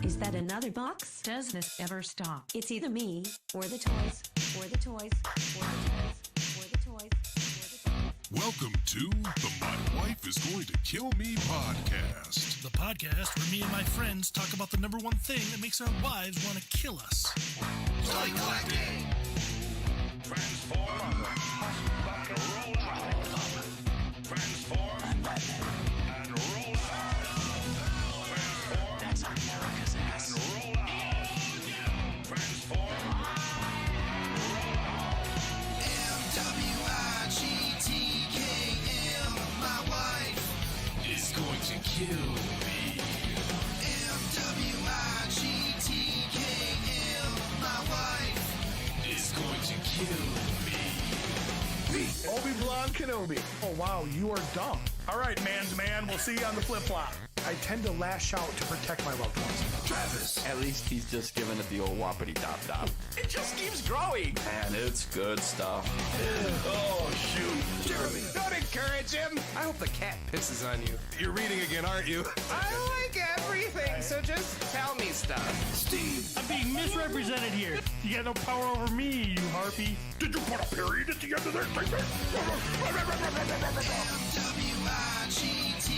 Is that another box? Does this ever stop? It's either me or the toys, or the toys, or the toys, or the toys, or the toys. Welcome to the My Wife is Going to Kill Me podcast. The podcast where me and my friends talk about the number one thing that makes our wives want to kill us. Toy collecting! Transform, roll out. Transform, and roll out. Transform, That's America's ass. and roll out. Transform, roll out. M-W-I-G-T-K-M, my wife Is going to kill me. M-W-I-G-T-K-M, my wife Is going to kill me. Obi-Wan Kenobi. Oh, wow, you are dumb. All right, man's man, we'll see you on the flip-flop. I tend to lash out to protect my loved ones. Travis. At least he's just giving it the old whoppity dop. It just keeps growing. And it's good stuff. Oh, shoot. Jeremy. Don't encourage him. I hope the cat pisses on you. You're reading again, aren't you? I like everything, so just tell me stuff. Steve. I'm being misrepresented here. You got no power over me, you harpy. Did you put a period at the end of that statement?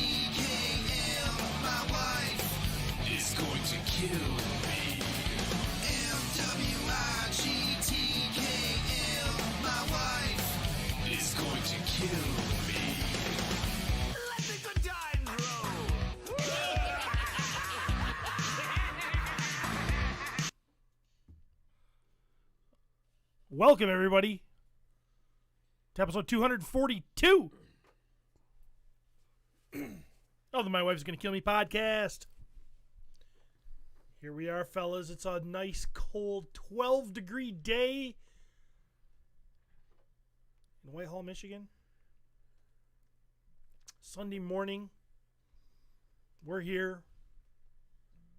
M-W-I-G-T-K-M, my wife Is going to kill me. M-W-I-G-T-K-M, my wife Is going to kill me. Let the good times roll. Welcome, everybody, to episode 242 of the My Wife's Gonna Kill Me podcast. Here we are, fellas. It's a nice, cold, 12-degree day in Whitehall, Michigan. Sunday morning. We're here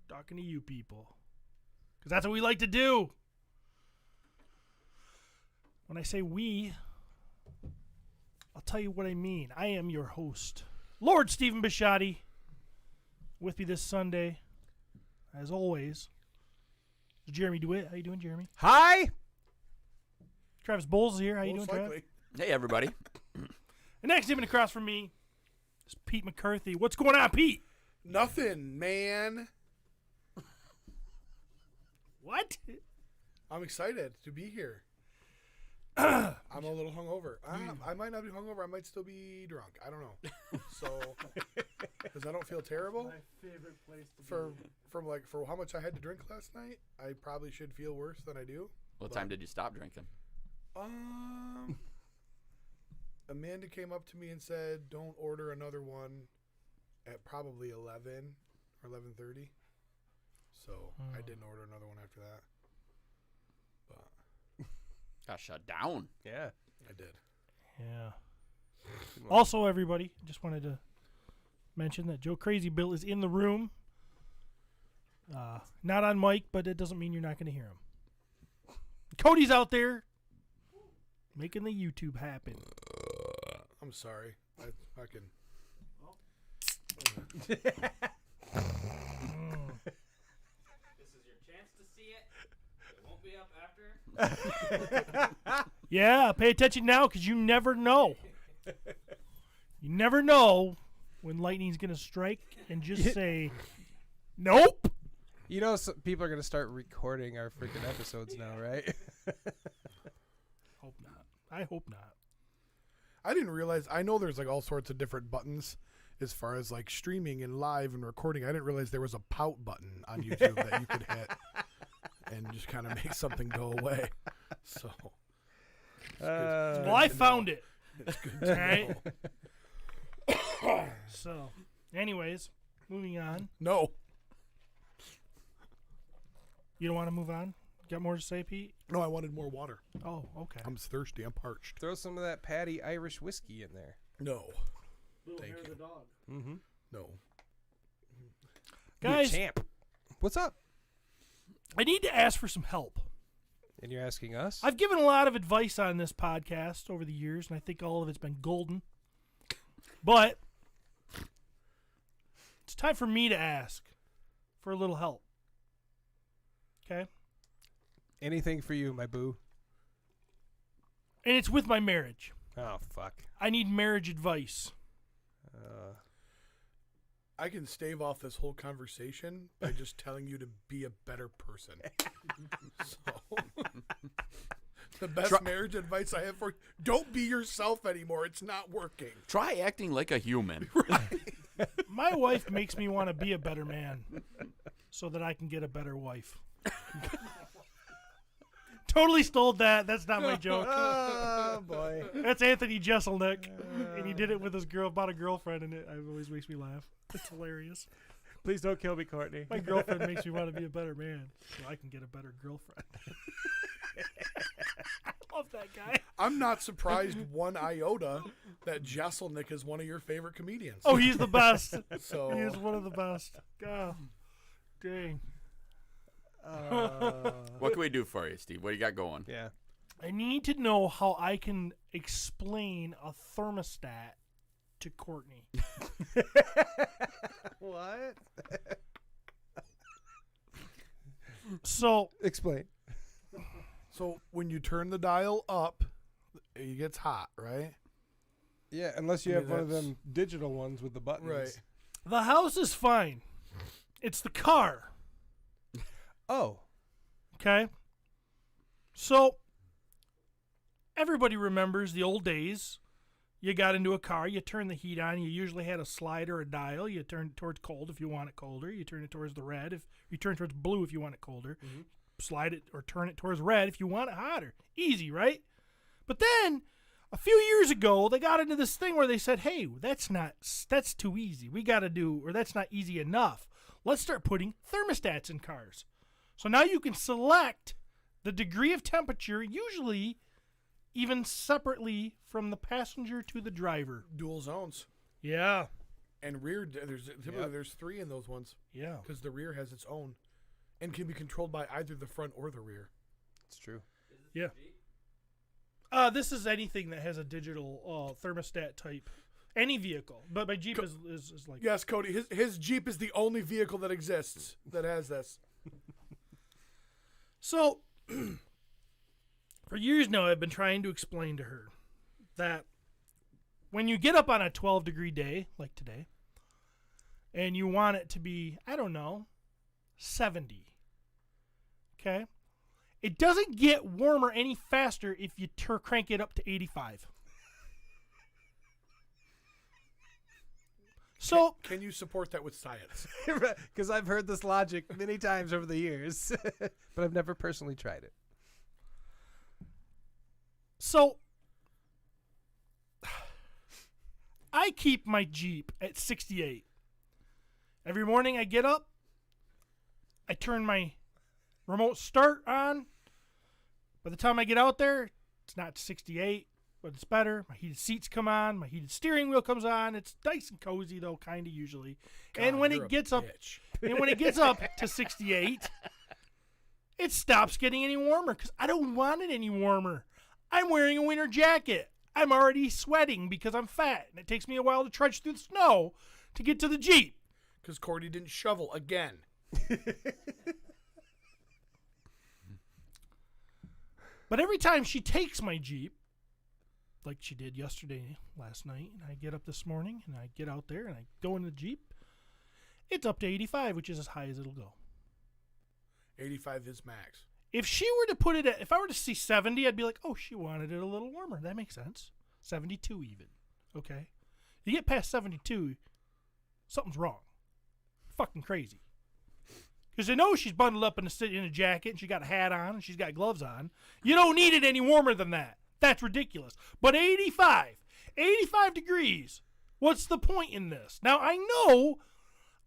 talking to you people, because that's what we like to do. When I say we, I'll tell you what I mean. I am your host, Lord Stephen Bushotee. With me this Sunday, as always, is Jeremy DeWitt. How you doing, Jeremy? Hi. Travis Bolles is here. How you Most doing, Trav? likely. Hey, everybody. And next, even across from me, is Pete McCarthy. What's going on, Pete? Nothing, man. What? I'm excited to be here. I'm a little hungover. I might not be hungover. I might still be drunk. I don't know. So, because I don't feel terrible. My favorite place to For how much I had to drink last night, I probably should feel worse than I do. What time did you stop drinking? Amanda came up to me and said, "Don't order another one at probably 11 or 11:30." So I didn't order another one after that. But Got shut down. Yeah. I did. Yeah. Also, everybody, just wanted to mention that Joe Crazy Bill is in the room. Not on mic, but it doesn't mean you're not going to hear him. Cody's out there making the YouTube happen. I'm sorry. I fucking. This is your chance to see it. It won't be up after. Yeah, pay attention now because you never know. You never know when lightning's going to strike and just say, nope. You know, people are going to start recording our freaking episodes now, right? Hope not. I hope not. I didn't realize. I know there's like all sorts of different buttons as far as like streaming and live and recording. I didn't realize there was a pout button on YouTube that you could hit and just kind of make something go away. So, Well, I found it. it's good All to right. know. So, anyways, moving on. No, You don't want to move on? Got more to say, Pete? no, I wanted more water. Oh, okay. I'm thirsty. I'm parched. Throw some of that Patty Irish whiskey in there. No, Little Thank hair of you. the dog. no. Guys, Champ. What's up? I need to ask for some help. And you're asking us? I've given a lot of advice on this podcast over the years, and I think all of it's been golden. But it's time for me to ask for a little help. Okay? Anything for you, my boo. And it's with my marriage. Oh, fuck. I need marriage advice. I can stave off this whole conversation by just telling you to be a better person. So, the best marriage advice I have for you, don't be yourself anymore. It's not working. Try acting like a human. My wife makes me want to be a better man so that I can get a better wife. Totally stole that. That's not my joke. Oh, boy. That's Anthony Jeselnik. And he did it with his girl, about a girlfriend, and it always makes me laugh. It's hilarious. Please don't kill me, Courtney. My girlfriend makes me want to be a better man so I can get a better girlfriend. I love that guy. I'm not surprised one iota that Jeselnik is one of your favorite comedians. Oh, he's the best. So He is one of the best. God dang. What can we do for you, Steve? What do you got going? Yeah. I need to know how I can explain a thermostat to Courtney. What? So, Explain. So when you turn the dial up, it gets hot, right? Yeah, unless you I mean, have one of that's- them digital ones with the buttons. Right. the house is fine. It's the car. Oh. Okay? So, everybody remembers the old days. You got into a car, you turn the heat on, you usually had a slide or a dial. You turn it towards cold if you want it colder. You turn it towards the red if you turn it towards blue if you want it colder. Slide it or turn it towards red if you want it hotter. Easy, right? But then a few years ago, they got into this thing where they said, "Hey, that's too easy. We got to do, or that's not easy enough. Let's start putting thermostats in cars." So now you can select the degree of temperature, usually even separately from the passenger to the driver. Dual zones Yeah. and rear. There's 3 in those ones Yeah. because the rear has its own and can be controlled by either the front or the rear. It's true. Yeah. This is anything that has a digital thermostat type. Any vehicle. But my Jeep is like... Yes, Cody. His Jeep is the only vehicle that exists that has this. So, for years now, I've been trying to explain to her that when you get up on a 12-degree day, like today, and you want it to be, I don't know, 70, okay? It doesn't get warmer any faster if you crank it up to 85. So, Can you support that with science? Because I've heard this logic many times over the years, but I've never personally tried it. So, I keep my Jeep at 68. Every morning I get up, I turn my remote start on. By the time I get out there, it's not 68, but it's better. My heated seats come on, my heated steering wheel comes on. It's nice and cozy though, kind of usually. And when you're it a gets up, bitch. and when it gets up to 68, it stops getting any warmer because I don't want it any warmer. I'm wearing a winter jacket. I'm already sweating because I'm fat, and it takes me a while to trudge through the snow to get to the Jeep. Because Cordy didn't shovel again. But every time she takes my Jeep, like she did yesterday, last night, and I get up this morning, and I get out there, and I go in the Jeep, it's up to 85, which is as high as it'll go. 85 is max. If she were to put it at, if I were to see 70, I'd be like, oh, she wanted it a little warmer. That makes sense. 72 even. Okay? You get past 72, something's wrong. Fucking crazy. Because I know she's bundled up in a jacket, and she got a hat on, and she's got gloves on. You don't need it any warmer than that. That's ridiculous. But 85 degrees, what's the point in this? Now, I know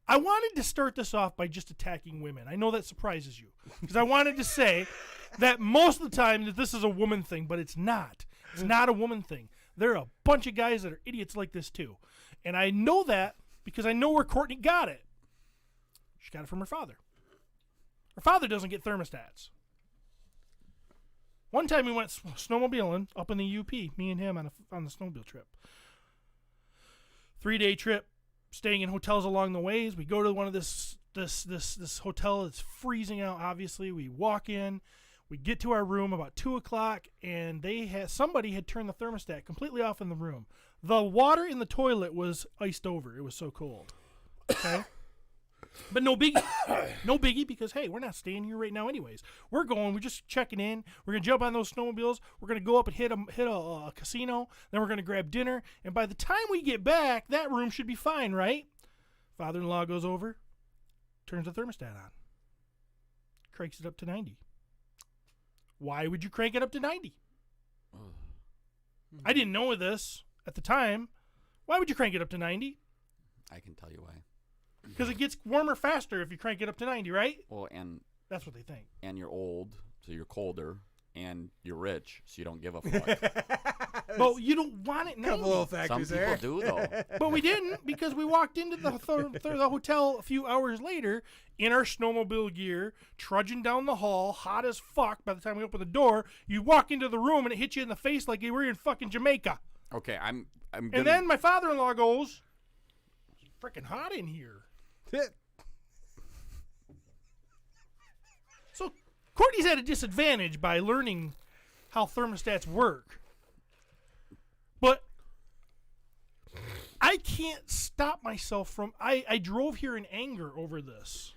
I wanted to start this off by just attacking women. I know that surprises you. Because I wanted to say that most of the time that this is a woman thing, but it's not. It's not a woman thing. There are a bunch of guys that are idiots like this too. And I know that because I know where Courtney got it. She got it from her father. Her father doesn't get thermostats. One time we went snowmobiling up in the UP, me and him on the snowmobile trip. 3-day trip, staying in hotels along the ways. We go to one of this this hotel. It's freezing out. Obviously, we walk in. We get to our room about 2:00, and somebody had turned the thermostat completely off in the room. The water in the toilet was iced over. It was so cold. Okay. But no biggie. No biggie because, hey, we're not staying here right now anyways. We're just checking in. We're going to jump on those snowmobiles. We're going to go up and hit a casino. Then we're going to grab dinner. And by the time we get back, that room should be fine, right? Father-in-law goes over, turns the thermostat on, cranks it up to 90. Why would you crank it up to 90? I didn't know this at the time. Why would you crank it up to 90? I can tell you why. Because it gets warmer faster if you crank it up to 90, right? Well, and That's what they think. you're old, so you're colder, and you're rich, so you don't give a fuck. Well, you don't want it 90. Couple little Some factors people there. do, though. But we didn't because we walked into the hotel a few hours later in our snowmobile gear, trudging down the hall, hot as fuck. By the time we open the door, you walk into the room and it hits you in the face like you were in fucking Jamaica. Okay, I'm gonna... And then my father-in-law goes, "It's freaking hot in here." So Courtney's at a disadvantage by learning how thermostats work. But I can't stop myself from... I drove here in anger over this.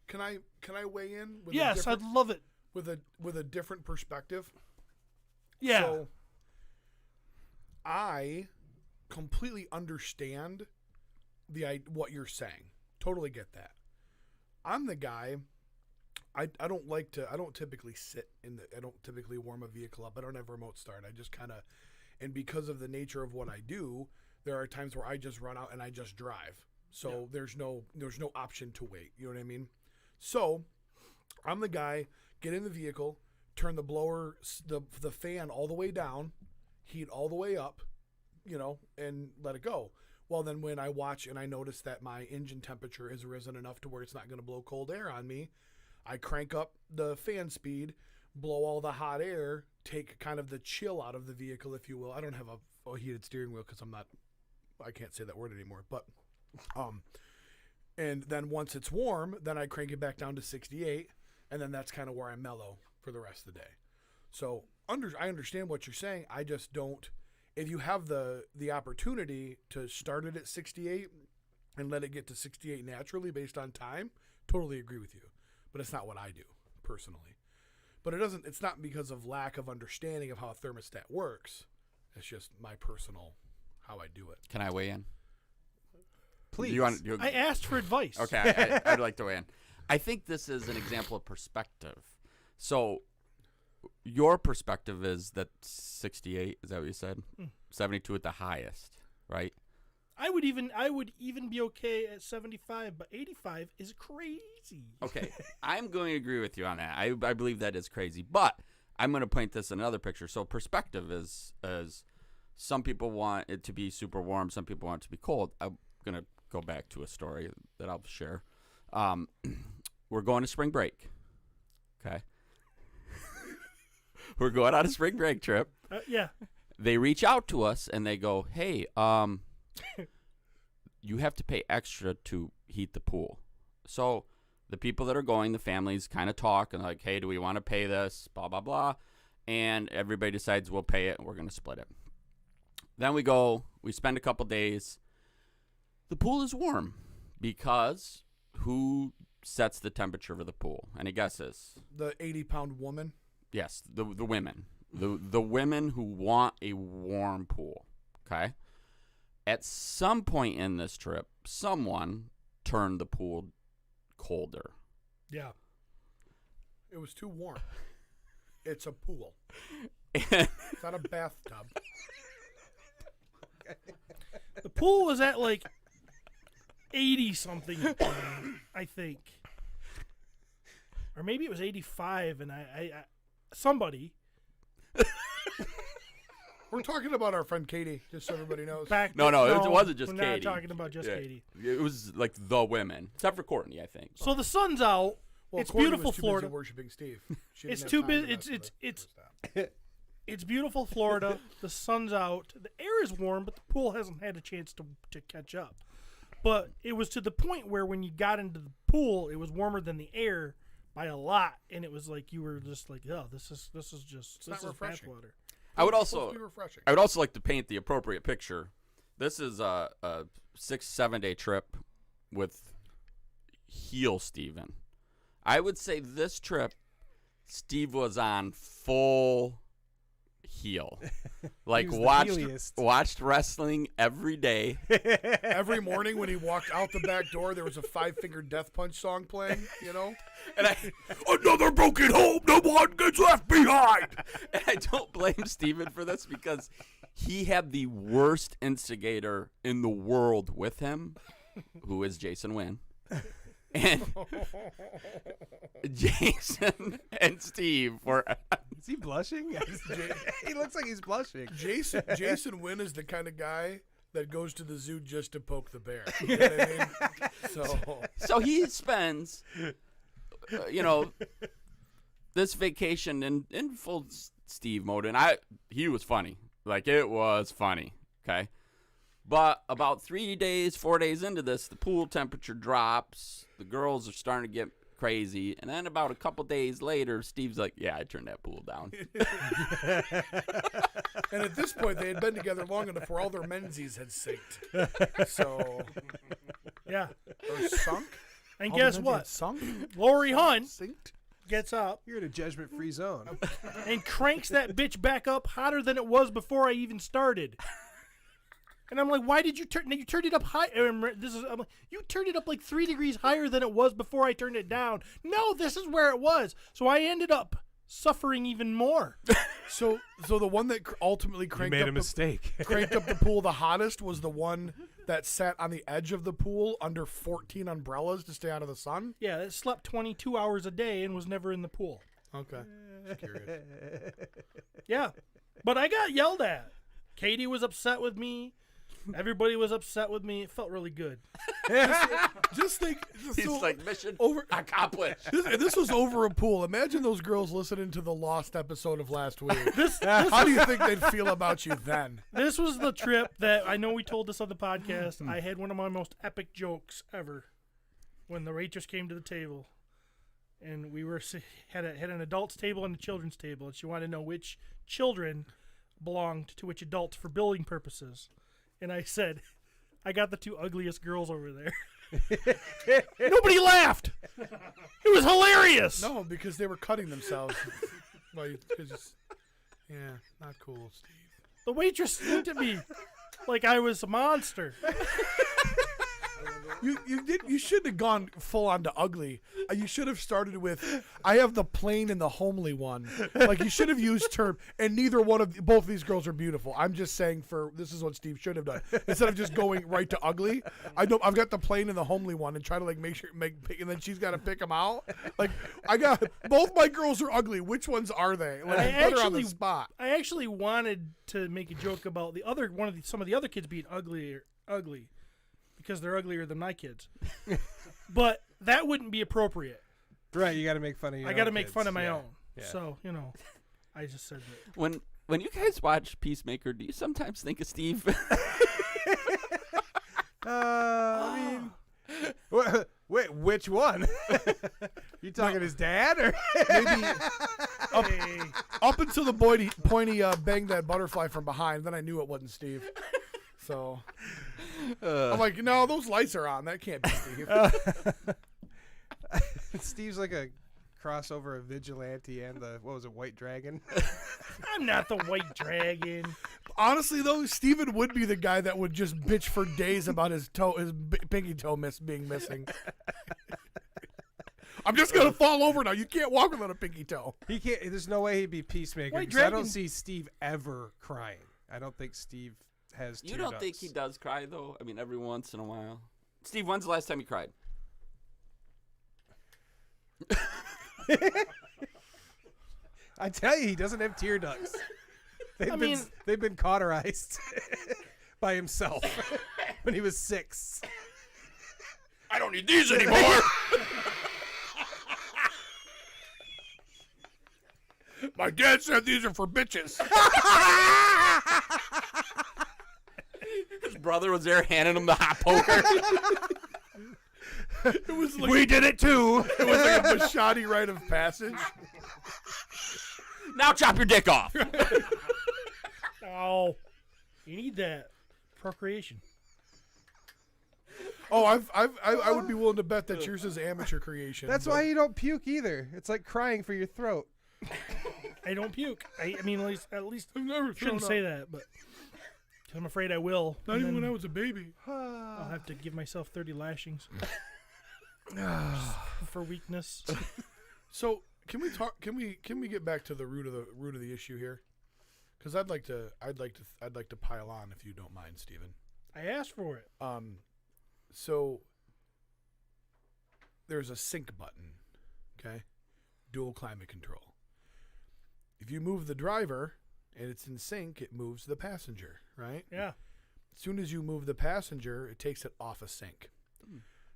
Can I weigh in? With Yes, I'd love it. with a different perspective. Yeah. So I completely understand what you're saying. Totally get that. I'm the guy. I don't typically sit I don't typically warm a vehicle up. I don't have remote start. I just kind of, and because of the nature of what I do, there are times where I just run out and I just drive. So there's no option to wait. You know what I mean? So I'm the guy, get in the vehicle, turn the blower, the fan all the way down, heat all the way up, and let it go. Well, then when I watch and I notice that my engine temperature has risen enough to where it's not going to blow cold air on me, I crank up the fan speed, blow all the hot air, take kind of the chill out of the vehicle, if you will. I don't have a heated steering wheel because I can't say that word anymore. But, and then once it's warm, then I crank it back down to 68, and then that's kind of where I mellow for the rest of the day. So I understand what you're saying. I just don't. If you have the opportunity to start it at 68 and let it get to 68 naturally based on time, totally agree with you. But it's not what I do personally. But it's not because of lack of understanding of how a thermostat works. It's just my personal how I do it. Can I weigh in? Please. I asked for advice. Okay, I'd like to weigh in. I think this is an example of perspective. So your perspective is that 68, is that what you said? 72 at the highest, right? I would even be okay at 75, but 85 is crazy. Okay, I'm going to agree with you on that. I believe that is crazy, but I'm going to paint this in another picture. So perspective is some people want it to be super warm, some people want it to be cold. I'm going to go back to a story that I'll share. We're going to spring break, okay? We're going on a spring break trip. Yeah. They reach out to us and they go, "Hey, you have to pay extra to heat the pool." So the people that are going, the families kind of talk and like, "Hey, do we want to pay this?" Blah, blah, blah. And everybody decides we'll pay it and we're going to split it. Then we go, we spend a couple days. The pool is warm because who sets the temperature of the pool? Any guesses? The 80-pound woman. Yes, the women. The women who want a warm pool, okay? At some point in this trip, someone turned the pool colder. Yeah. It was too warm. It's a pool. And It's not a bathtub. The pool was at like 80-something, I think. Or maybe it was 85, and I somebody... We're talking about our friend Katie, just so everybody knows. Back No, it wasn't just we're Katie. not talking about just Yeah. Katie. it was like the women, except for Courtney, I think. So the sun's out. Well, It's Courtney beautiful was too Florida. Busy worshiping Steve. She It's didn't too have time busy. to mess with It's it. It's beautiful Florida. The sun's out. The air is warm, but the pool hasn't had a chance to catch up. But it was to the point where when you got into the pool, it was warmer than the air by a lot, and it was like you were just like, oh, this is not refreshing. bathwater. I would Supposed also to be refreshing. I would also like to paint the appropriate picture. This is a 6-7 day trip with heel Steven. I would say this trip, Steve was on full heel. Like was the watched heeliest. watched wrestling every day. Every morning when he walked out the back door, there was a 5-Finger Death Punch song playing, you know? And Another broken home, no one gets left behind. I don't blame Steven for this because he had the worst instigator in the world with him, who is Jason Wynn. And Jason and Steve were. Is he blushing? He looks like he's blushing. Jason Wynn is the kind of guy that goes to the zoo just to poke the bear. You know what I mean? So he spends, this vacation in full Steve mode, and he was funny. Like, it was funny, okay? But about 4 days into this, the pool temperature drops. The girls are starting to get crazy. And then about a couple days later, Steve's like, yeah, I turned that pool down. And at this point, they had been together long enough where all their menzies had synced. So, Yeah. or sunk. And All the guess menzies had what? Sunk? Lori Hunt Synced? gets up You're in a judgment-free zone. and cranks that bitch back up hotter than it was before I even started. And I'm like, why did you turn? You turned it up high. I'm like, you turned it up like 3 degrees higher than it was before I turned it down. No, this is where it was. So I ended up suffering even more. So the one that ultimately cranked up mistake. cranked up the pool the hottest was the one that sat on the edge of the pool under 14 umbrellas to stay out of the sun. Yeah, it slept 22 hours a day and was never in the pool. Okay. Just curious. Yeah, but I got yelled at. Katie was upset with me. Everybody was upset with me. It felt really good. Just think. He's so like, mission over. accomplished. This was over a pool. Imagine those girls listening to the lost episode of last week. How do you think they'd feel about you then? This was the trip that I know we told this on the podcast. I had one of my most epic jokes ever when the waitress came to the table, and we had an adults table and a children's table, and she wanted to know which children belonged to which adults for billing purposes. And I said, I got the 2 ugliest girls over there. Nobody laughed. It was hilarious. No, because they were cutting themselves. Yeah, not cool, Steve. The waitress looked at me like I was a monster. You shouldn't have gone full on to ugly. You should have started with, I have the plain and the homely one. Like, you should have used term, and both of these girls are beautiful. I'm just saying this is what Steve should have done. Instead of just going right to ugly, I've got the plain and the homely one and try to and then she's got to pick them out. Like, both my girls are ugly. Which ones are they? Like, put her on the spot. I actually wanted to make a joke about some of the other kids being ugly because they're uglier than my kids. But that wouldn't be appropriate. Right, you got to make fun of your I own got to make kids. fun of my Yeah. own. Yeah. So, I just said that. When you guys watch Peacemaker, do you sometimes think of Steve? I mean, wait, which one? You talking his dad or Maybe up until the point he banged that butterfly from behind, then I knew it wasn't Steve. So I'm like, no, those lights are on. That can't be Steve. Steve's like a crossover of Vigilante and the White Dragon. I'm not the White Dragon. Honestly, though, Steven would be the guy that would just bitch for days about his pinky toe being missing. I'm just gonna fall over now. You can't walk without a pinky toe. He can't. There's no way he'd be Peacemaker. White 'Cause I Dragon- don't see Steve ever crying. I don't think Steve has. You tear don't think ducts. he does cry, though? I mean, every once in a while. Steve, when's the last time you cried? I tell you, he doesn't have tear ducts. They've been cauterized by himself when he was 6. I don't need these anymore. My dad said these are for bitches. His brother was there handing him the hot poker. It was like We did it too. it was like a Bushotee rite of passage. Now chop your dick off. Oh, you need that procreation. Oh, I would be willing to bet that yours is amateur creation. That's but- why you don't puke either. It's like crying for your throat. I don't puke. I mean, at least I've never shouldn't thrown say up. that, but 'cause I'm afraid I will. Not and even when then I was a baby. I'll have to give myself 30 lashings for weakness. So can we talk? Can we get back to the root of the issue here? Because I'd like to pile on if you don't mind, Stephen. I asked for it. So there's a sync button, okay? Dual climate control. If you move the driver and it's in sync, it moves the passenger, right? Yeah. As soon as you move the passenger, it takes it off of sync.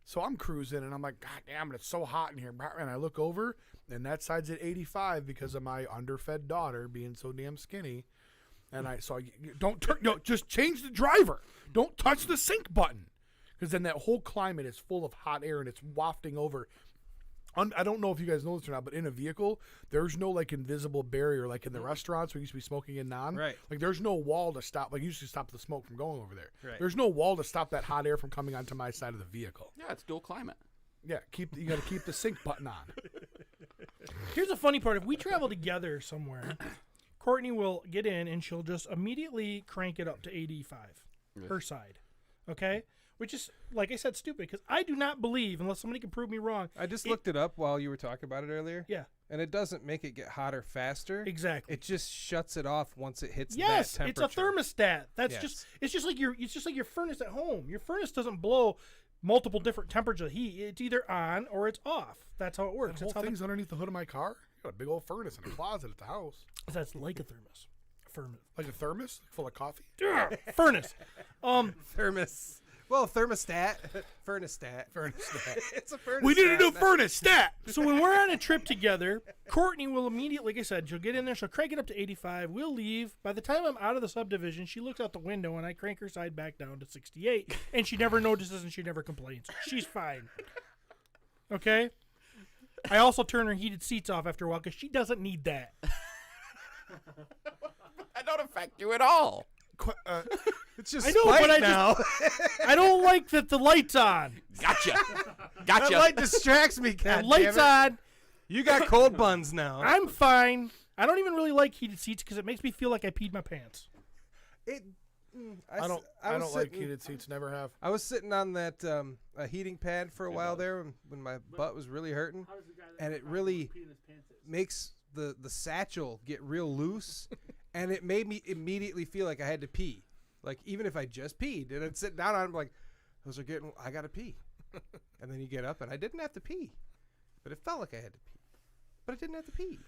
So I'm cruising and I'm like, God damn it, it's so hot in here. And I look over and that side's at 85 because of my underfed daughter being so damn skinny. And don't turn, no, just change the driver. Don't touch the sync button. Because then that whole climate is full of hot air and it's wafting over. I don't know if you guys know this or not, but in a vehicle, there's no like invisible barrier like in the restaurants where you used to be smoking in non. Right. Like there's no wall to stop. Like you used to stop the smoke from going over there. Right. There's no wall to stop that hot air from coming onto my side of the vehicle. Yeah, it's dual climate. Yeah, you got to keep the sync button on. Here's the funny part. If we travel together somewhere, Courtney will get in and she'll just immediately crank it up to 85, her side. Okay? Which is, like I said, stupid because I do not believe, unless somebody can prove me wrong. I just looked it up while you were talking about it earlier. Yeah. And it doesn't make it get hotter faster. Exactly. It just shuts it off once it hits Yes, that it's temperature. a thermostat. That's Yes. it's just like your furnace at home. Your furnace doesn't blow multiple different temperatures of heat. It's either on or it's off. That's how it works. That whole That's how thing's underneath the hood of my car. I got a big old furnace in a closet at the house. that's like a thermos. Like a thermos full of coffee. Furnace. Thermos. Well, thermostat. Furnistat. It's a furnace. We need a new furnace stat. So when we're on a trip together, Courtney will immediately, like I said, she'll get in there, she'll crank it up to 85. We'll leave. By the time I'm out of the subdivision, she looks out the window and I crank her side back down to 68. And she never notices and she never complains. She's fine. Okay? I also turn her heated seats off after a while because she doesn't need that. That don't affect you at all. It's just I know, spite but I now. I don't like that the light's on. Gotcha. That Gotcha. light distracts me. The God light's damn it. on. You got cold buns now. I'm fine. I don't even really like heated seats because it makes me feel like I peed my pants. I don't like heated seats. Never have. I was sitting on that a heating pad for a while there when my butt was really hurting, and it really makes the satchel get real loose, and it made me immediately feel like I had to pee. Like even if I just peed, and I'd sit down on it, I'm like, I gotta pee, and then you get up, and I didn't have to pee, but it felt like I had to pee, but I didn't have to pee.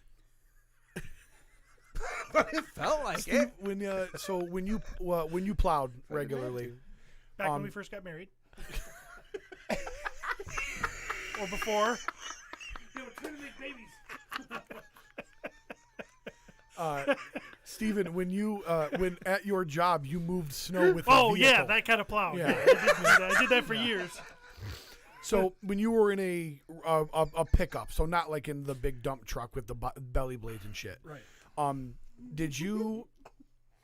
But it felt like it. When you plowed regularly, Back when we first got married. Or before. They were trying to make babies. Stephen, when at your job you moved snow with Oh, a vehicle. yeah, that kind of plow. Yeah. Yeah, I did do that. I did that for years. So when you were in a pickup, so not like in the big dump truck with the belly blades and shit. Right. Did you?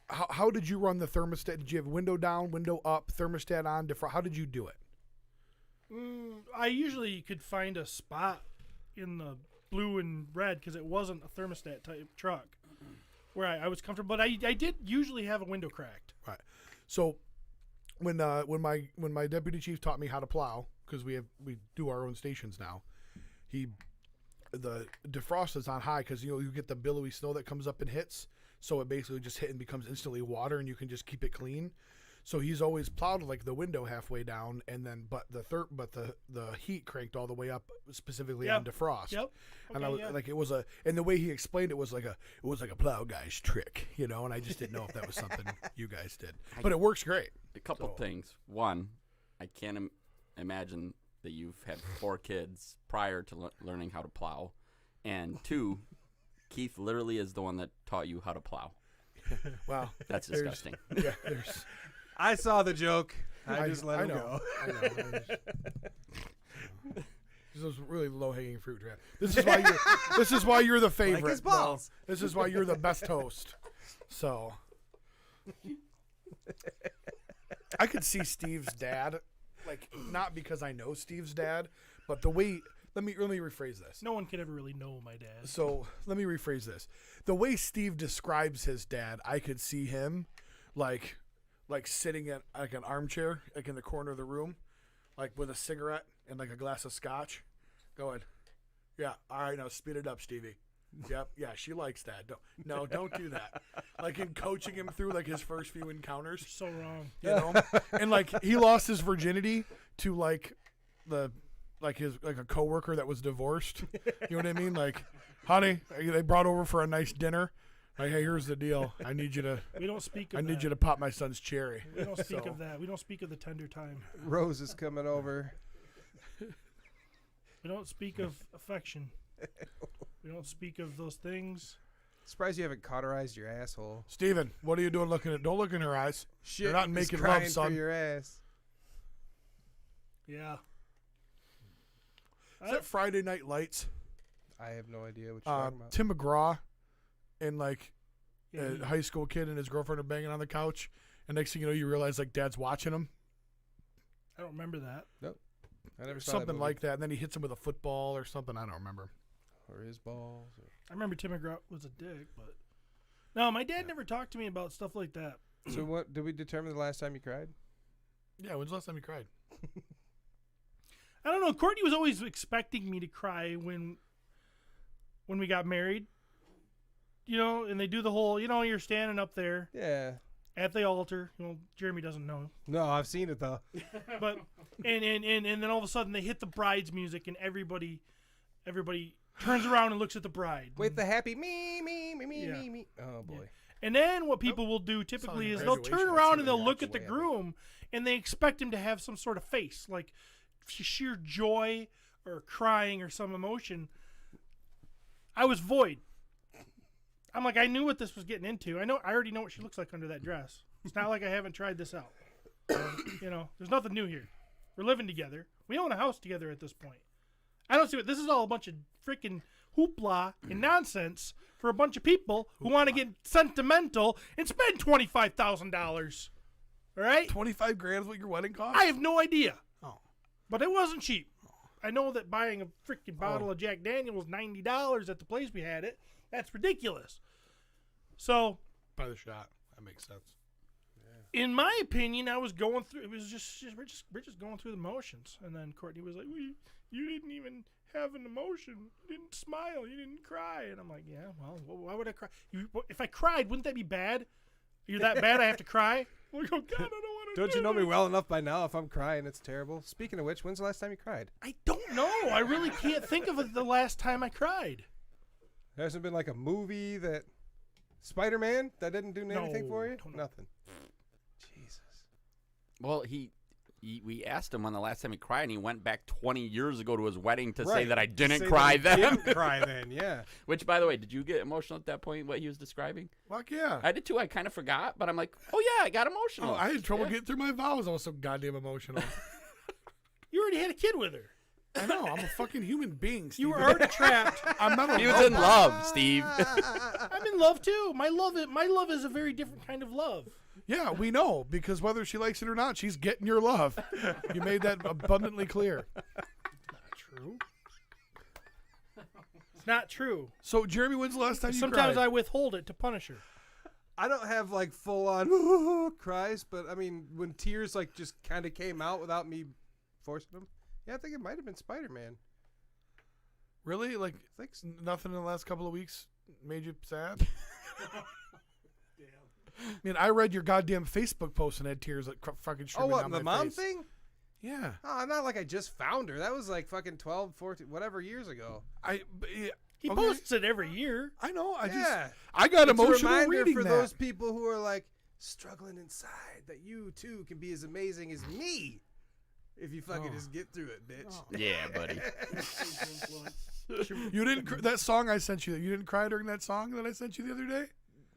How did you run the thermostat? Did you have window down, window up, thermostat on? How did you do it? I usually could find a spot in the blue and red because it wasn't a thermostat type truck where I was comfortable. But I did usually have a window cracked. Right. So when my deputy chief taught me how to plow, because we do our own stations now, the defrost is on high because you get the billowy snow that comes up and hits, so it basically just hit and becomes instantly water, and you can just keep it clean. So he's always plowed like the window halfway down, and then but the heat cranked all the way up specifically on defrost. Yep. And Okay, like it was and the way he explained it was like a plow guy's trick, and I just didn't know if that was something you guys did, but it works great. A couple things. One, I can't imagine that you've had 4 kids prior to learning how to plow, and 2, Keith literally is the one that taught you how to plow. Wow, That's disgusting. Yeah, there's. I saw the joke. I just let I him know. go. I know. This is really low hanging fruit. Trap. This is why you're. This is why you're the favorite. his Bo. balls. This is why you're the best host. So, I could see Steve's dad, like not because I know Steve's dad, but the way. Let me rephrase this. No one could ever really know my dad. So let me rephrase this. The way Steve describes his dad, I could see him, like sitting at like an armchair, like in the corner of the room, like with a cigarette and like a glass of scotch, going, "Yeah, all right, now speed it up, Stevie. Yep, yeah, she likes that. Don't do that." Like in coaching him through like his first few encounters, So wrong. you know, and like he lost his virginity to like a coworker that was divorced. You know what I mean? Like, honey, they brought over for a nice dinner. Like, hey, here's the deal. I need you to. We don't speak of I need that. you to pop my son's cherry. We don't speak So- of that. We don't speak of the tender time. Rose is coming over. We don't speak of affection. We don't speak of those things. Surprised you haven't cauterized your asshole. Steven, what are you doing looking at? Don't look in her eyes. Shit, You're not is making crying love, son. for your ass. Yeah. Is that Friday Night Lights? I have no idea what you're talking about. Tim McGraw and like Yeah, a high school kid and his girlfriend are banging on the couch. And next thing you know, you realize like dad's watching him. I don't remember that. I never saw that Something movie. like that. And then he hits him with a football or something. I don't remember. Or his balls. Or... I remember Tim McGraw was a dick, but no, my dad never talked to me about stuff like that. So what did we determine the last time you cried? Yeah, when's the last time you cried? I don't know. Courtney was always expecting me to cry when we got married. You know, and they do the whole, you know, you're standing up there Yeah. at the altar. You know, Jeremy doesn't know. No, I've seen it though. But and then all of a sudden they hit the bride's music and everybody turns around and looks at the bride. Wait, the happy me. Yeah. Oh boy. And then what people will do typically like is they'll graduation. turn That's around something and they'll you look at the actually groom and they expect him to have some sort of face, like sheer joy or crying or some emotion. I was void. I'm like, I knew what this was getting into. I already know what she looks like under that dress. It's not like I haven't tried this out. You know, there's nothing new here. We're living together. We own a house together at this point. I don't see what this is all a bunch of freaking hoopla and nonsense for a bunch of people who want to get sentimental and spend $25,000. All right? 25 grand is what your wedding cost? I have no idea. Oh. But it wasn't cheap. I know that buying a freaking bottle of Jack Daniels $90 at the place we had it, that's ridiculous. So, By the shot. That makes sense. in my opinion, I was going through. It was just we're just going through the motions, and then Courtney was like, "You didn't even have an emotion. You didn't smile. You didn't cry." And I'm like, "Yeah, well, why would I cry? If I cried, wouldn't that be bad? You're that bad? I have to cry?" I'm like, "Oh God, I don't want to." Don't you know me well enough by now? If I'm crying, it's terrible. Speaking of which, when's the last time you cried? I don't know. I really can't think of the last time I cried. There hasn't been like a movie that Spider-Man that didn't do anything for you? don't know. Nothing. Jesus. Well, we asked him when the last time he cried, and he went back 20 years ago to his wedding to say Right. that I didn't Say cry that then. you Didn't cry then, yeah. Which, by the way, did you get emotional at that point, what he was describing? Fuck yeah. I did too. I kind of forgot, but I'm like, oh, yeah, I got emotional. Oh, I had trouble Yeah. getting through my vows. I was so goddamn emotional. You already had a kid with her. I know. I'm a fucking human being, Steve. You were already trapped. I'm not a He was in love, Steve. I'm in love too. My love is a very different kind of love. Yeah, we know, because whether she likes it or not, she's getting your love. You made that abundantly clear. True. It's not true. So, Jeremy, when's the last time you Sometimes cried? I withhold it to punish her. I don't have like full on cries, but I mean, when tears like just kind of came out without me forcing them. Yeah, I think it might have been Spider-Man. Really? Like, I think so. nothing in the last couple of weeks made you sad? I mean, I read your goddamn Facebook post and had tears like fucking Oh, streaming what, down the my mom face. thing? Yeah. Oh, not like I just found her. That was like fucking 12, 14, whatever years ago. He Okay. posts it every year. I know. Yeah. I got It's a emotional reminder reading for that. those people who are like struggling inside that you too can be as amazing as me if you fucking just get through it, bitch. Yeah, buddy. You didn't that song I sent you. You didn't cry during that song that I sent you the other day.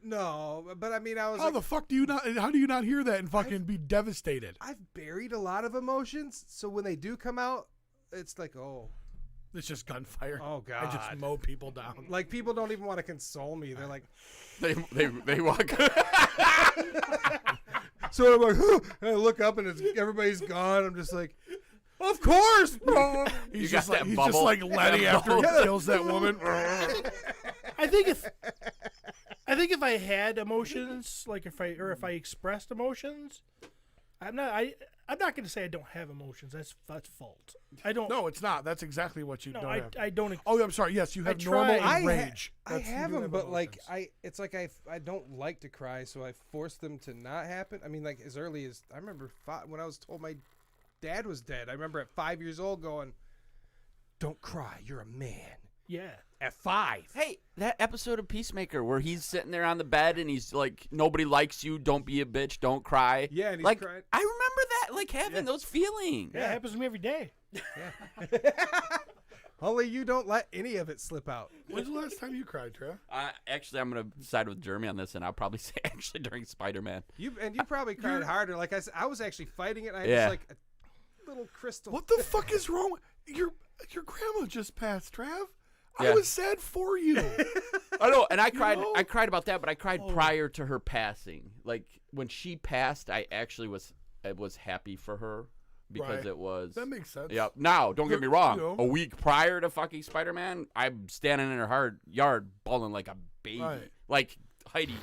No, but I mean, I was How the fuck do you not? How do you not hear that and fucking be devastated? I've buried a lot of emotions, so when they do come out, it's like, oh, It's just gunfire. Oh, I just God. mow people down. like people don't even want to console me. They're like, They walk. so I'm like, and I look up and everybody's gone. I'm just like, of course, bro. He's got just like that he's bubble? just like Letty That after he bubble? kills that woman. I think if I had emotions, like if I expressed emotions, I'm not going to say I don't have emotions. That's fault. I don't. No, it's not. That's exactly what you No, don't I, have. I don't. Oh, I'm sorry. Yes, you have try. normal I and rage. I That's- you have do them, but like emotions. it's like I don't like to cry, so I force them to not happen. I mean, like as early as I remember when I was told my dad was dead. I remember at 5 years old going, "Don't cry, you're a man." Yeah. At 5. Hey, that episode of Peacemaker where he's sitting there on the bed and he's like, "Nobody likes you. Don't be a bitch. Don't cry." Yeah, and he's like crying. I remember that, like having those feelings. Yeah, it happens to me every day. Only you don't let any of it slip out. When's the last time you cried, Trev? Actually, I'm gonna side with Jeremy on this, and I'll probably say actually during Spider-Man. You probably cried harder. Like I said, I was actually fighting it. And I Yeah. was like a little crystal. What the fuck is wrong? Your grandma just passed, Trav. I Yeah. was sad for you. I know, and I cried. know? I cried about that, but I cried prior to her passing. Like when she passed, I actually was happy for her because Right. it was. That makes sense. Yeah. Now, don't get me wrong. You know. A week prior to fucking Spider-Man, I'm standing in her yard bawling like a baby. Right. Like Heidi,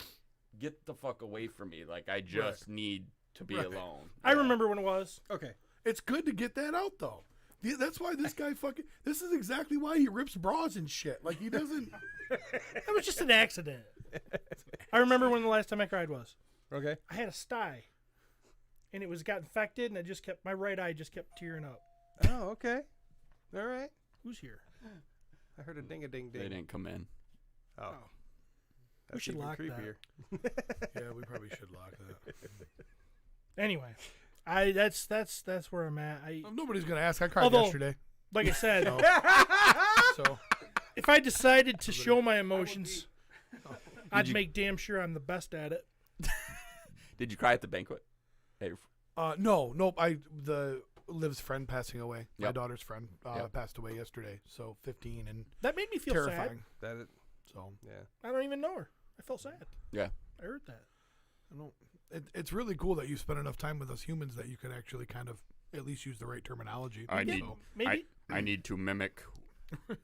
get the fuck away from me. Like I just need to be Right. alone. I remember when it was. Okay. It's good to get that out, though. Yeah, that's why this guy fucking. This is exactly why he rips bras and shit. Like he doesn't. That was just an accident. I remember when the last time I cried was. Okay. I had a sty, and it got infected, and my right eye just kept tearing up. Oh, okay. All right. Who's here? I heard a ding a ding They ding. didn't come in. Oh. We That's should even lock creepier. Yeah, we probably should lock that. Anyway, that's where I'm at. Nobody's gonna ask. I cried Although- yesterday. Like I said, So if I decided to show my emotions, I'd make damn sure I'm the best at it. Did you cry at the banquet? Hey, no. Liv's friend passing away. My Yep. daughter's friend Yep. passed away yesterday. So 15 and That made me feel terrifying. sad. So Yeah. I don't even know her. I felt sad. Yeah. I heard that. I don't. It's really cool that you spend enough time with us humans that you can actually kind of at least use the right terminology. I need. So, Maybe I need to mimic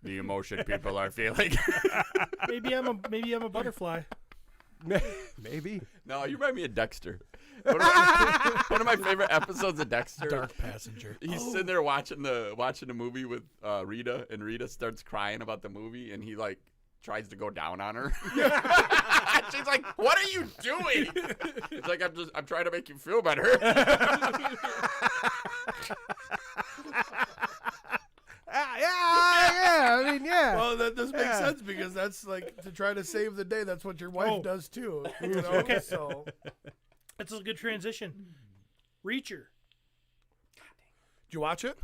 the emotion people are feeling. maybe I'm a butterfly. Maybe. No, you remind me of Dexter. One of my favorite episodes of Dexter. Dark passenger. He's sitting there watching the movie with Rita, and Rita starts crying about the movie, and he like tries to go down on her. She's like, "What are you doing?" It's like I'm trying to make you feel better. Yeah. I mean, yeah. Well, that does make Yeah. sense because that's like to try to save the day. That's what your wife Oh. does too. You know? Okay. So That's a good transition. Reacher. did you watch it?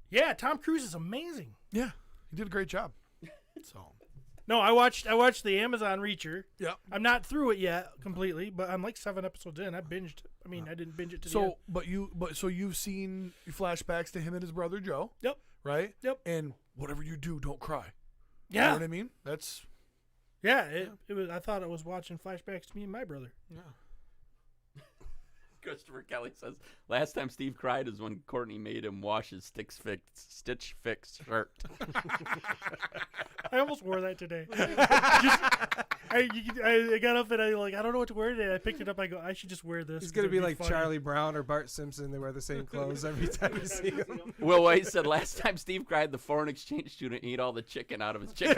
Yeah, Tom Cruise is amazing. Yeah, he did a great job. So No, I watched the Amazon Reacher. yeah. I'm not through it yet completely, but I'm like 7 episodes in. I binged. I mean, I didn't binge it to the end. So you've seen flashbacks to him and his brother Joe, Yep. right? Yep. And whatever you do, don't cry. You Yeah. know what I mean? That's Yeah, it was. I thought I was watching flashbacks to me and my brother. Christopher Kelly says, "Last time Steve cried is when Courtney made him wash his Stitch Fix shirt." I almost wore that today. I got up and I don't know what to wear today. I picked it up. I go, I should just wear this. He's gonna because be it'd like funny. Charlie Brown or Bart Simpson. They wear the same clothes every time you see them. Will Wade said, "Last time Steve cried, the foreign exchange student ate all the chicken out of his chicken."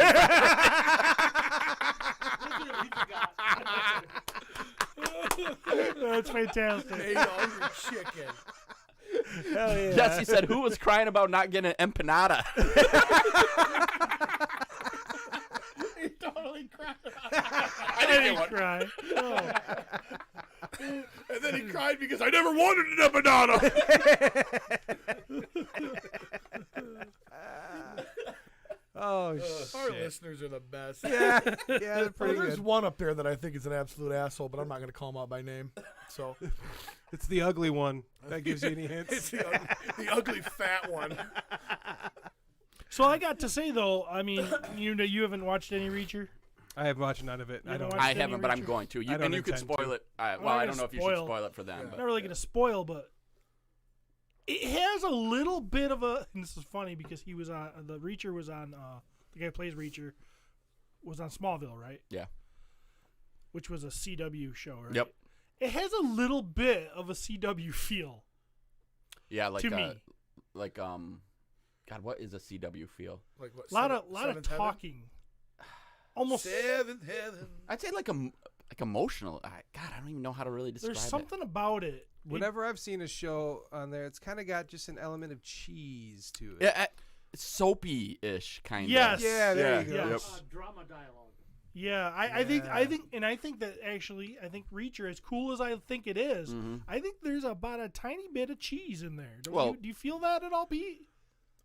That's fantastic. ate all your chicken. Hell yeah. Jesse said, "Who was crying about not getting an empanada?" He totally cried. I I didn't didn't get one. cry. Oh. And then he cried because I never wanted an empanada. Oh Our shit. listeners are the best. Yeah, they're pretty There's good. one up there that I think is an absolute asshole, but I'm not going to call him out by name. So It's the ugly one. That gives you any it's hints. the ugly fat one. So I got to say though, I mean, you haven't watched any Reacher. I have watched none of it. You I haven't don't. watched I any haven't, but I'm Reacher? going to. I don't And you could intend spoil to. it. Well, not I gonna don't know if you spoil. should spoil it for them. I'm But not really going to spoil, but it has a little bit of a. And this is funny because he was on the Reacher was on the guy who plays Reacher was on Smallville, right? yeah. Which was a CW show, right? Yep. It has a little bit of a CW feel. Yeah, like To me. God, what is a CW feel? Like what? A lot of Seventh Heaven? talking. Almost. Seventh Heaven. I'd say like emotional. God, I don't even know how to really describe There's it. something about it. Whenever I've seen a show on there, it's kind of got just an element of cheese to it. Yeah, soapy-ish kind of. Yes. Yeah, there you Yeah. go. Yes. Drama dialogue. Yeah, I think that actually, I think Reacher, as cool as I think it is, I think there's about a tiny bit of cheese in there. Well- Do you feel that at all, Pete?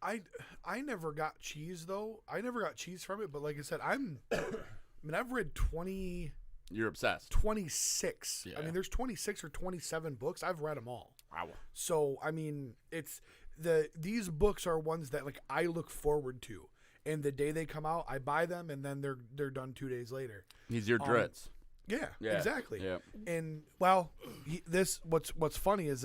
I never got cheese though. I never got cheese from it, but like I said, I mean I've read You're obsessed. 26. Yeah. I mean there's 26 or 27 books. I've read them all. Wow. So, I mean, these books are ones that like I look forward to. And the day they come out, I buy them and then they're done 2 days later. He's your Dritz. Yeah, Yeah. exactly. Yeah. And well, what's funny is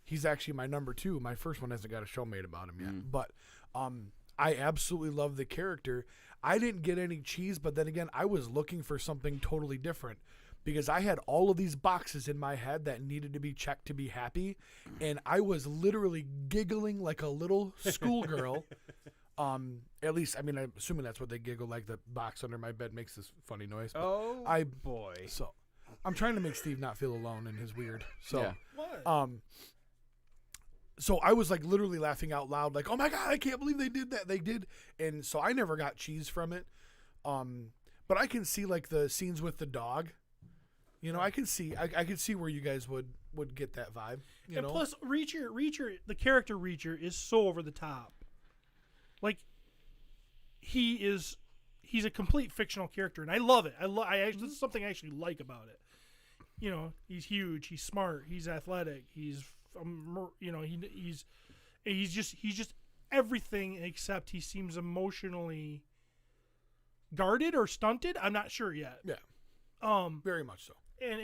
he's actually my number 2. My first one hasn't got a show made about him yet. But I absolutely love the character. I didn't get any cheese, but then again, I was looking for something totally different because I had all of these boxes in my head that needed to be checked to be happy, and I was literally giggling like a little schoolgirl. At least, I mean, I'm assuming that's what they giggle like. The box under my bed makes this funny noise. But Oh, boy. so I'm trying to make Steve not feel alone in his weird. So, Yeah. What? so I was like literally laughing out loud, like, "Oh my god, I can't believe they did that! They did!" And so I never got cheese from it. But I can see like the scenes with the dog. You know, I can see where you guys would get that vibe. You And know, plus, Reacher, the character Reacher is so over the top. Like, he's a complete fictional character, and I love it. This is something I actually like about it. You know, he's huge, he's smart, he's athletic, he's just everything except he seems emotionally guarded or stunted. I'm not sure yet. yeah, very much so. And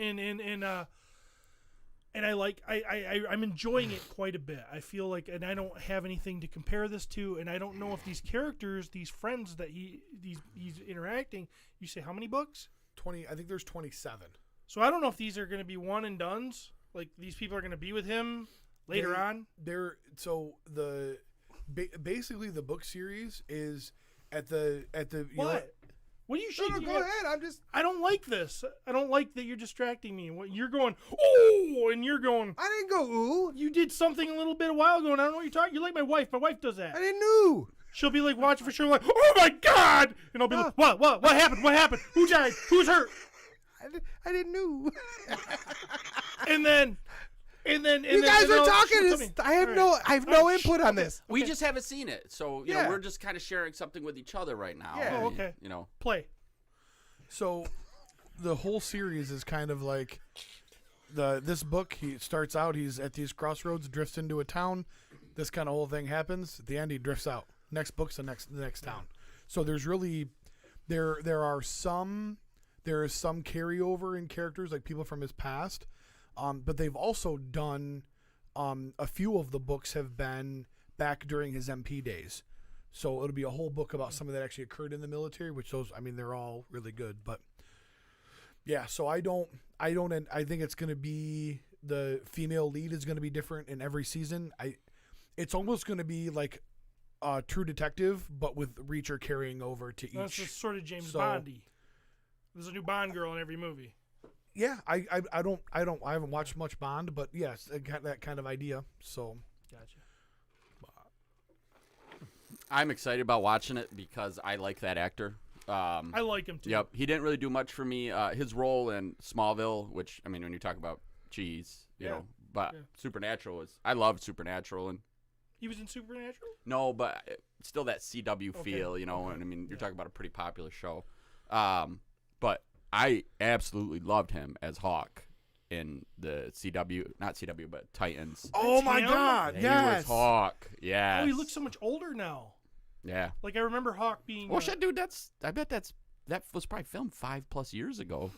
I'm enjoying it quite a bit. I feel like, and I don't have anything to compare this to, and I don't know if these characters, these friends that he's interacting. You say how many books? 20. I think there's 27. So I don't know if these are going to be one and dones. Like these people are going to be with him later on. Basically the book series is at the you know What? What are you No, shaking? go ahead. I'm just. I don't like this. I don't like that you're distracting me. What you're going? Oh, and you're going. I didn't go ooh. You did something a little bit a while ago, and I don't know what you're talking. You're like my wife. My wife does that. I didn't know. She'll be like watching for sure, like, oh my god, and I'll be like, what happened? What happened? Who died? Who's hurt? I didn't know. And then You guys are talking. I have no input on this. We just haven't seen it, so you Yeah. know we're just kind of sharing something with each other right now. Yeah. I Oh, mean, okay. You know, Play. So the whole series is kind of like this book. He starts out, he's at these crossroads, drifts into a town. This kind of whole thing happens. At the end, he drifts out. Next book's the next town. So there's really there is some carryover in characters like people from his past, but they've also done a few of the books have been back during his MP days. So it'll be a whole book about something that actually occurred in the military, which they're all really good. But yeah, so I think it's going to be the female lead is going to be different in every season. It's almost going to be like True Detective, but with Reacher carrying over to each. That's just sort of James So- Bondy. There's a new Bond girl in every movie. Yeah, I haven't watched much Bond, but yes, I got that kind of idea. So Gotcha. I'm excited about watching it because I like that actor. I like him too. Yep, he didn't really do much for me. His role in Smallville, which I mean, when you talk about cheese, you Yeah. know, but Yeah. Supernatural I love Supernatural, and He was in Supernatural? No, but still that CW feel, you know. Okay. And I mean, you're talking about a pretty popular show. But I absolutely loved him as Hawk in the not CW, but Titans. Oh my him? God! He Yes. was Hawk. Yeah. Oh, he looks so much older now. Yeah. Like, I remember Hawk being... Well, shit, dude, I bet that was probably filmed 5+ years ago.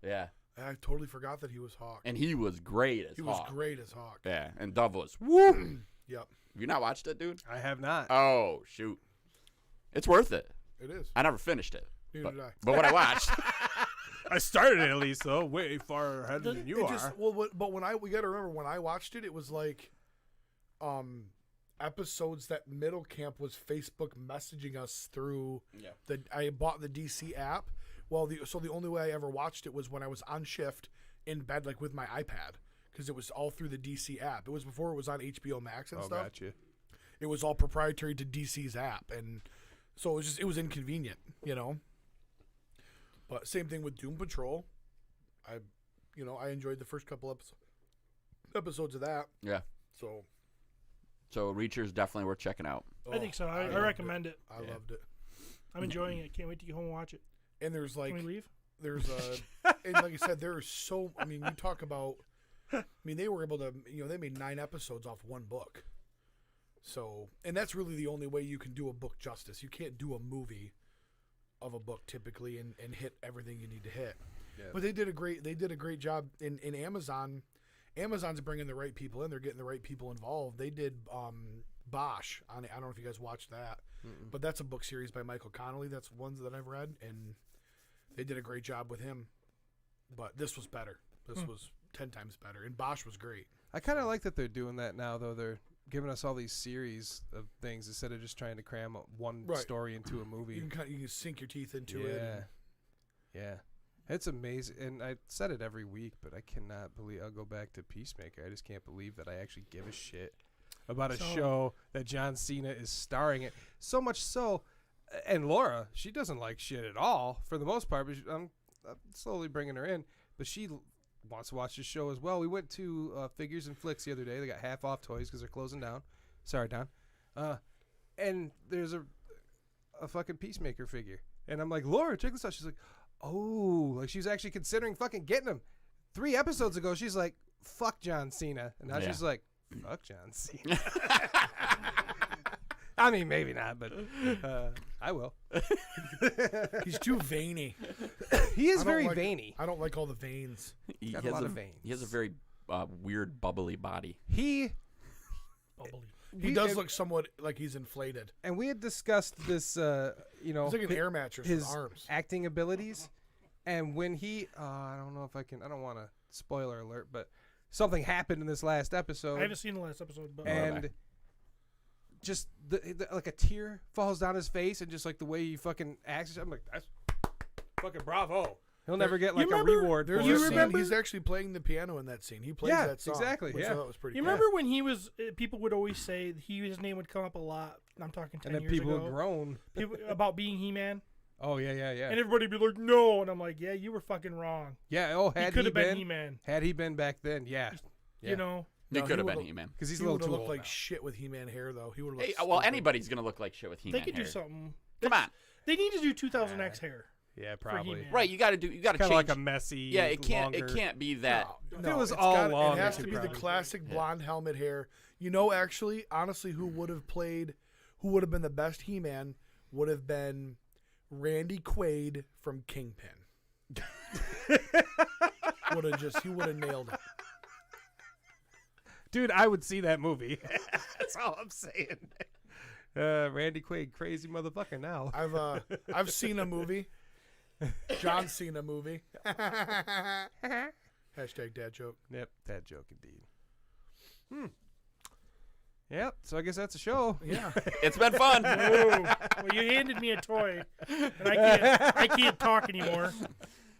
Yeah. I totally forgot that he was Hawk. And he was great as He Hawk. was great as Hawk. Yeah, and Dove was woo. Yep, Have you not watched it, dude? I have not. Oh, shoot. It's worth it. it is. I never finished it. Neither did I. But what I watched. I started it at least, though. Way far ahead than you It are. just but we got to remember when I watched it, it was like, episodes that Middle Camp was Facebook messaging us through. Yeah. I bought the DC app. Well, the only way I ever watched it was when I was on shift in bed, like with my iPad, because it was all through the DC app. It was before it was on HBO Max and stuff. Gotcha. It was all proprietary to DC's app, and so it was inconvenient, you know. But same thing with Doom Patrol. I enjoyed the first couple episodes of that. Yeah. So Reacher's definitely worth checking out. I think so. I loved recommend it. I loved it. I'm enjoying it. Can't wait to get home and watch it. And there's like Can we leave? there's and like I said, there is so. I mean, you talk about. I mean, they were able to. They made 9 episodes off one book. So, and that's really the only way you can do a book justice. You can't do a movie of a book typically and hit everything you need to hit. Yeah. But they did a great job in Amazon. Amazon's bringing the right people in. They're getting the right people involved. They did Bosch on it. I don't know if you guys watched that, but that's a book series by Michael Connelly. That's ones that I've read, and they did a great job with him. But this was better. This was 10 times better, and Bosch was great. I kind of like that they're doing that now, though. They're giving us all these series of things instead of just trying to cram one Right. story into a movie. You can sink your teeth into yeah. it. and- Yeah. It's amazing. And I said it every week, but I cannot believe I'll go back to Peacemaker. I just can't believe that I actually give a shit about a show that John Cena is starring in. So much so, and Laura, she doesn't like shit at all for the most part, but I'm slowly bringing her in, but she wants to watch the show as well. We went to Figures and Flicks the other day. They got half off toys because they're closing down. Sorry, Don. And there's a fucking Peacemaker figure. And I'm like, Laura, check this out. She's like, oh, like she's actually considering fucking getting him. 3 episodes ago, she's like, fuck John Cena. And now she's like, fuck John Cena. I mean, maybe not, but I will. He's too veiny. He is I don't very like- veiny. I don't like all the veins. He got a has lot of veins. He has a very weird, bubbly body. He Bubbly. He does look somewhat like he's inflated. And we had discussed this, He's like an air mattress his with arms. acting abilities. And when he, I don't know if I don't want to spoiler alert, but something happened in this last episode. I haven't seen the last episode, but And just like a tear falls down his face, and just like the way he fucking acts, I'm like, that's fucking bravo. He'll never get like a remember- reward. There's for a it. scene, remember- he's actually playing the piano in that scene. He plays Yeah, that song. exactly, Which yeah. I thought was pretty you cool. remember when he was? People would always say his name would come up a lot. I'm talking 10 And then years people ago. would groan. People, about being He-Man, Oh yeah, yeah, yeah. and everybody would be like, "No," and I'm like, "Yeah, you were fucking wrong. Yeah. Oh, He had could he have been been He-Man. had he been back then, yeah. Yeah. You know." He No, could have would've- been He-Man. Because he's He a would little have too looked old like now. shit with He-Man hair, though. He would have Hey, looked well, stupid. anybody's gonna look like shit with He-Man They could hair. do something. Come on. They need to do 2000X hair. Yeah, probably. He-Man. Right, you gotta change. Kind of like a messy. Yeah, it can't longer- be that. No, If it was it's all gotta- long, it has they to could be the probably- classic blonde helmet hair. Actually, honestly, who would have been the best He-Man would have been Randy Quaid from Kingpin. He would have nailed it. Dude, I would see that movie. That's all I'm saying. Randy Quaid, crazy motherfucker now. I've seen a movie. John Cena movie. Hashtag dad joke. Yep, that joke indeed. Yep, so I guess that's a show. Yeah. It's been fun. Whoa. Well, you handed me a toy, and I can't talk anymore.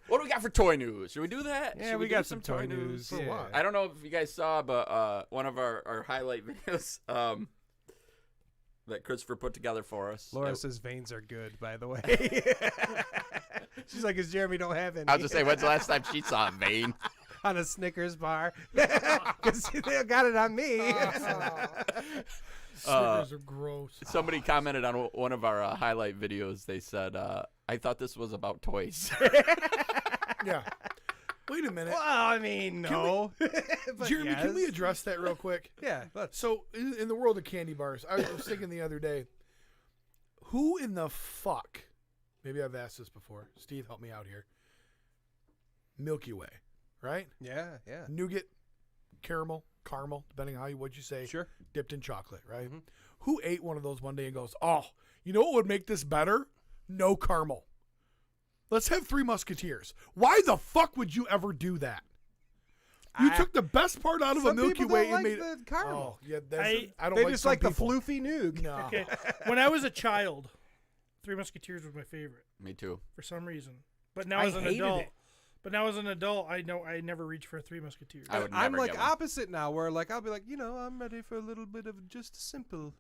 What do we got for toy news? Should we do that? Yeah, Should we do got some toy news. For Yeah. what? I don't know if you guys saw, but one of our highlight videos that Christopher put together for us. Laura says veins are good, by the way. She's like, "Is Jeremy don't have any?" I was just saying, when's the last time she saw a vein? On a Snickers bar. Because they got it on me. Snickers are gross. Somebody commented on one of our highlight videos. They said, I thought this was about toys. Yeah. Wait a minute. Well, I mean, no. But Jeremy, can we yes. address that real quick? Yeah. Let's. So, in the world of candy bars, I was thinking the other day, who in the fuck, maybe I've asked this before, Steve, help me out here, Milky Way, right? Yeah. Yeah. Nougat, caramel, depending on what you say, Sure. dipped in chocolate, right? Who ate one of those one day and goes, oh, you know what would make this better? No caramel. Let's have Three Musketeers. Why the fuck would you ever do that? You took the best part out of a Some Milky people Way don't and like made it. the caramel. Oh, yeah, I don't They like just some like the people. floofy noog. No. Okay. When I was a child, Three Musketeers was my favorite Me too. for some reason. But now I as an hated adult, it. I know I never reached for a Three Musketeers. I would I'm never like get one. opposite now, where like I'll be like, I'm ready for a little bit of just simple,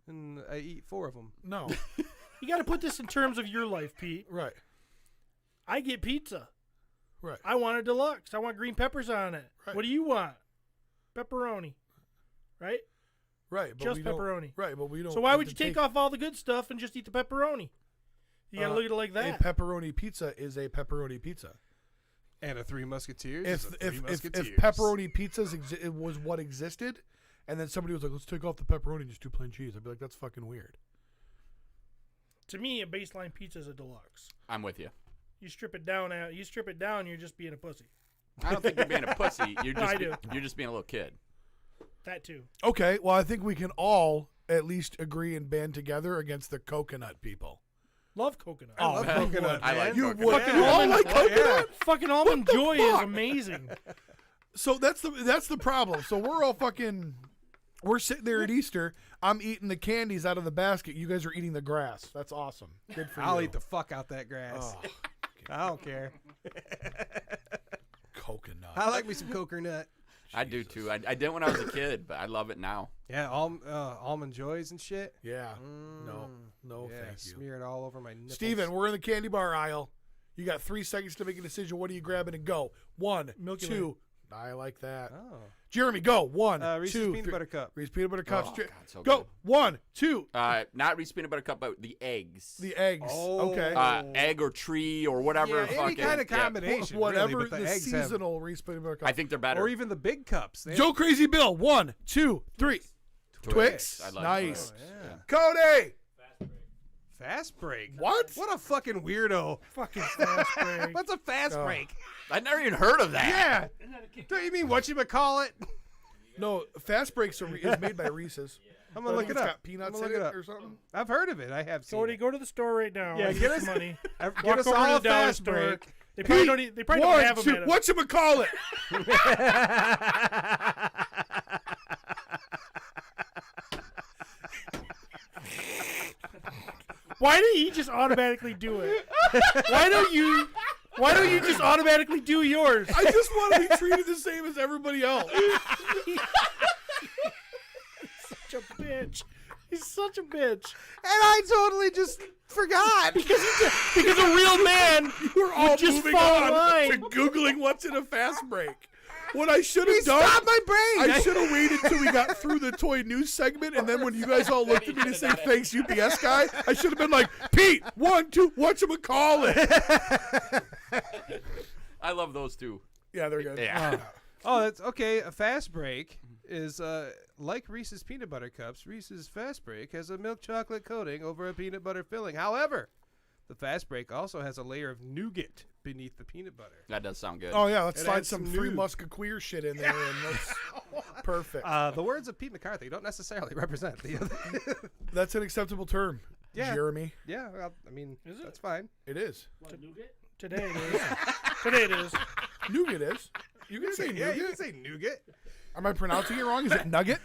and I eat 4 of them. No. You got to put this in terms of your life, Pete. Right. I get pizza. Right. I want a deluxe. I want green peppers on it. Right. What do you want? Pepperoni. Right? Right. But Just we don't- pepperoni. Right, but we don't. So why have would to you take off all the good stuff and just eat the pepperoni? You got to look at it like that. A pepperoni pizza is a pepperoni pizza. And a Three Musketeers. is a Three If Musketeers. pepperoni pizzas it was what existed, and then somebody was like, let's take off the pepperoni and just do plain cheese, I'd be like, that's fucking weird. To me, a baseline pizza is a deluxe. I'm with you. You strip it down, you're just being a pussy. I don't think you're being a pussy. You're No, just I do. you're just being a little kid. That too. Okay, well, I think we can all at least agree and band together against the coconut people. Love coconut. I love coconut. I like man. You coconut. would. Fucking You all almond- like coconut? Fucking almond the joy is fuck? amazing. So that's the problem. So we're sitting there at Easter. I'm eating the candies out of the basket. You guys are eating the grass. That's awesome. Good for you. I'll eat the fuck out that grass. Oh, I don't care. coconut. I like me some coconut. I do too. I didn't when I was a kid, but I love it now. Yeah, almond joys and shit. Yeah. No, Yeah, thank you. smear it all over my nipples. Steven, we're in the candy bar aisle. You got 3 seconds to make a decision. What are you grabbing and go? 1, Milky 2. I like that. Oh. Jeremy, go. 1, Reese's 2, peanut 3. butter cup. Reese's peanut butter cups. Oh, God, so go. good. 1, 2. Not Reese's peanut butter cup, but the eggs. The eggs. Oh. Okay. Egg or tree or whatever. Yeah, any fucking, kind of yeah. combination. Whatever really, but the eggs have- seasonal Reese's peanut butter cup. I think they're better. or even the big cups. They Joe Crazy Bill. 1, 2, 3. Twix. I like Nice. Twix. yeah. Cody. Fast break. What? What a fucking weirdo. Fucking fast break. What's a fast break? I never even heard of that. Yeah. Don't you mean whatchamacallit? No, Fast Breaks is made by Reese's. I'm gonna look it It's up. got peanuts I'm gonna in look it it up. or something. I've heard of it. I have seen Cody, it. go to the store right now. Yeah, and get us money. Get Walk us over all to a the dollar fast store. break. They probably don't. They probably don't have them. at a- Whatchamacallit? Why did he just automatically do it? Why don't you just automatically do yours? I just want to be treated the same as everybody else. Such a bitch. He's such a bitch. And I totally just forgot. Because a real man We're all would just moving fall in on line. to Googling what's in a fast break. What I should have done, Stop my brain. I should have waited till we got through the toy news segment, and then when you guys all looked at me to say thanks, UPS guy, I should have been like, Pete, 1, 2, whatchamacallit? I love those two. Yeah, they're good. Yeah. Oh, that's okay. A fast break is like Reese's peanut butter cups. Reese's fast break has a milk chocolate coating over a peanut butter filling. However, the fast break also has a layer of nougat beneath the peanut butter. That does sound good. Oh, yeah, let's It slide adds some some Three new- Musketeer shit in there, and that's perfect. The words of Pete McCarthy don't necessarily represent the other. That's an acceptable term, Yeah. Jeremy. Yeah, well, I mean, Is it? that's fine. It is. Today it is. Today it is. Nougat is. You can say Yeah, nougat. you can say nougat. Am I pronouncing it wrong? Is it nugget?